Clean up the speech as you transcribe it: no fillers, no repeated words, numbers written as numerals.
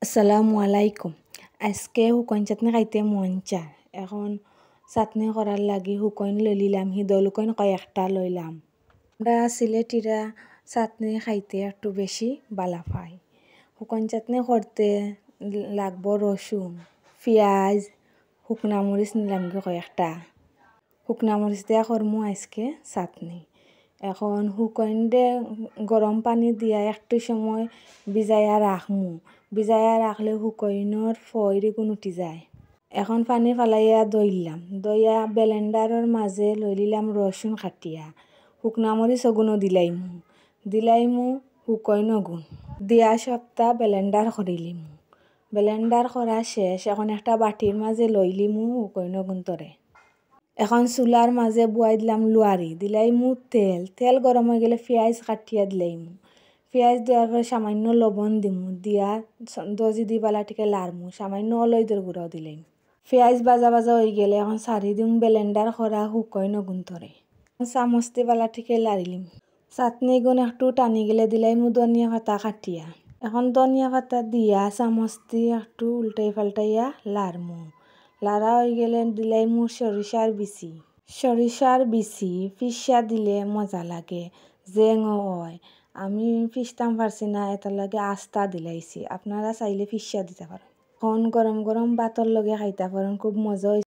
আসসালামু আলাইকুম। আজকে শুকন চাটনি খাইতে মন চায়। এখন চাটনি করার লাগি শুকন লইলাম, হিদল শুকন কয়েকটা লইলাম। আমরা সিলেটিরা চাটনি খাইতে একটু বেশি বালা পাই। শুকন চাটনি করতে লাগবো রসুন, পেঁয়াজ, শুকনা মরিচ নিলাম কয়েকটা। শুকনা মরিচ দিয়া করমু আজকে চাটনি। এখন শুকনডে গরম পানি দিয়া একটু সময় ভিজাইয়া রাখমু। ভিজাইয়া রাখলে শুকইনোর ফয়রিগুন উঠি যায়। এখন পানি ফালাইয়া দইলাম, দইয়া ব্লেন্ডারের মাঝে লই লিলাম রসুন কাটিয়া, শুকনা মরিচ ওগুনও দিলাইমু শুকইন ওগুন দিয়া সবটা ব্লেন্ডার করিলিমু। ব্লেন্ডার করা শেষ, এখন একটা বাটির মাঝে লইলিমু শুকইন ওগুন তরে। এখন চুলার মাঝে বুয়াই দিলাম লুয়ারি, দিলাইমু তেল গরম হয়ে গেলে পেঁয়াজ কাটিয়া দিলাইমু। পেঁয়াজ দেওয়ার পরে সামান্য লবণ দিমু, দিয়া দজি দি বালাটিকে লাড়মু, সামান্য অলইদের গুঁড়াও দিলাইমু। পেঁয়াজ ভাজা হয়ে গেলে এখন সারি দিম ব্লেন্ডার করা শুকইন ওগুন তরে। চামচ দি বালাটিকে লাড়িলিম। চাটনি গুণ একটু টানি গেলে দিলাইমু ধনিয়া পাতা কাটিয়া। এখন ধনিয়া পাতা দিয়া চামচ দি একটু উল্টাই পাল্টাইয়া লাড়মু। লাড়া হয়ে গেলে দিলাইমু সরিষার বিচি পিসা দিলে মজা লাগে, জেংও হয়। আমি পিসতাম পারছি না, এটার লাগে আস্তা দিলাইছি। আপনারা চাইলে পিসা দিতে পারেন। এখন গরম গরম ভাতর লগে খাইতে পারেন, খুব মজা হইছে।